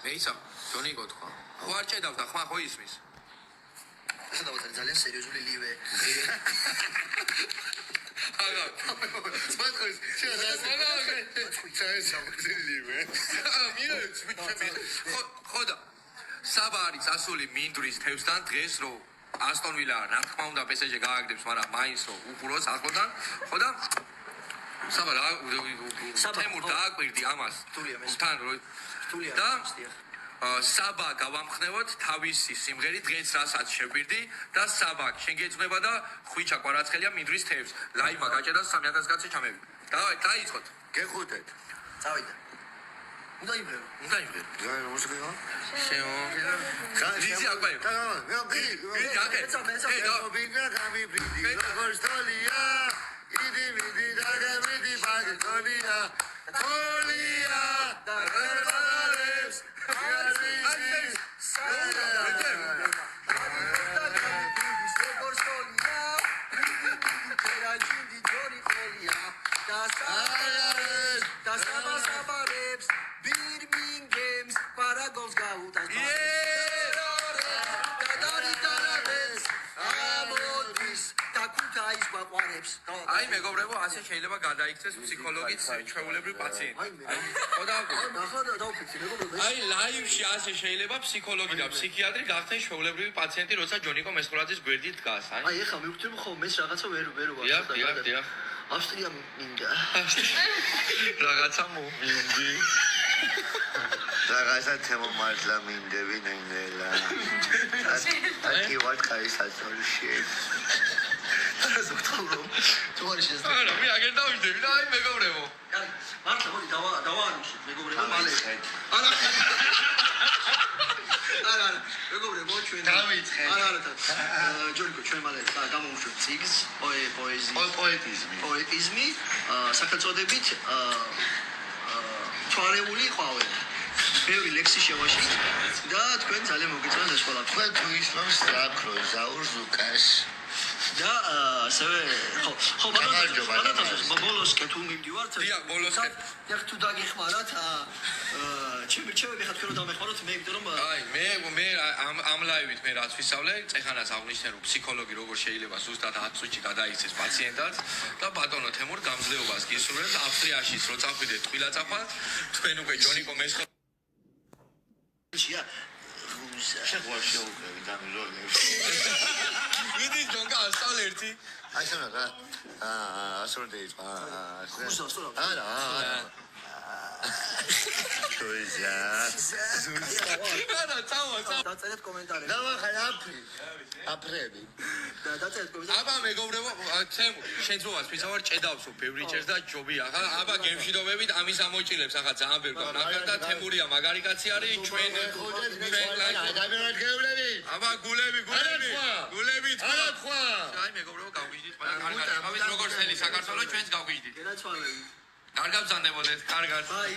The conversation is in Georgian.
მე ისა ჯონი გოთხა ხო არ ჭედავდა ხმა ხო ისმის ესა დავწერე ძალიან სერიოზული ლივე აგა სპარტკოს ლივე ხოდა საბა არის ასული მინდვრის თევსთან დღეს რო ასტონ ვილა რა თქმა უნდა PSG გააგდებს მაგრამ მაინც რო უყუროს ახლოდან ხოდა საბა რა თემურ დააკვირდი ამას თან რო და საბა გავამხნევოთ თავისი სიმღერით დღეს რასაც შევბირდი და საბა შენ გეძღვნება და ხვიჩა კვარაცხელია მინდვრის თევს ლაივა გაჭედა 3000 კაცი ჩამები დავай დაიწყოთ გეხუთეთ წავიდა უნდა იმღერო ზაი მუსიკა შეო ვიზი აკვაი აი მეგობრებო ასე შეიძლება გადაიქცეს ფსიქოლოგიც ჩვეულებრივ პაციენტი აი ლაივში ასე შეიძლება ფსიქოლოგი და ფსიქიატრი გახდნენ ჩვეულებრივი პაციენტი როცა ჯონიკო მესხურაძის გვერდით დგას აი ეხლა მივხვდი ხოლმე ეს რაღაცა ვერ დიახ ავსტრია მინდა რაღაცა მომინდი რაღაცა თემო მართლა მინდები ნენელა აკი ვარ კაისაცოლში თუ არის ეს არა მე აგერ დავიძები და აი მეგობრებო მართლა მოდი დავაარჩი მეგობრებო მალე არა მეგობრებო ჩვენ დავიწყე არა ჯონიკო ჩვენ მალე გამოვუშვებთ ციგს პოეტიზმი სახელწოდებით თვალეული ყვავენ ბევრი ლექსი შევაშით და თქვენ ძალიან მოგეწონათ ეს ყველა თქვენ თუ ისმის დაკრო ზაურს უკას და ასევე ხო ბოლოს კეთუ მივდივართ დიახ ბოლოს დიახ თუ დაგეხმარათ ჩემი ხა თქვენ რომ დამეხმაროთ მე იმიტომ რომ აი მე ამ ლაივით მე რაც ვისწავლე წეხანაც აღნიშნე რომ ფსიქოლოგი როგორ შეიძლება ზუსტად 10 წუთში გადაიქცეს პაციენტად და ბატონო თემურ გამძლეობას გისურვებთ ავსტრიაშიც რო წავიდეთ ტყილაწახვა თქვენ უკვე ჯონიკო მესხა შეგვარ შეუგები დამილოლებს ვიდი ჯონკა ასწავლე ერთი აი შენა რა ასორდეი არა შოიზა დაწერეთ კომენტარები დავახალ აფრები დაწერეთ კომენტარები აბა მეგობრებო თემ შეძვას ვისავარ ჭედავს ბევრი ჭერს და ჯობია ხა აბა გემშვიდობებით ამის ამოჭილებს ახლა ძალიან ბევრი მაგრამ და თემურია მაგარი კაცი არის ჩვენ ადამიანად გევლები აბა გულები არა თქვა აი მეგობრებო გავგიჟდით ყველა კარგად ამის როგორ θέλი საქართველოს ჩვენს გავგიჟდით გენაცვალები კარგად ბრძანდებოდეთ კარგად აი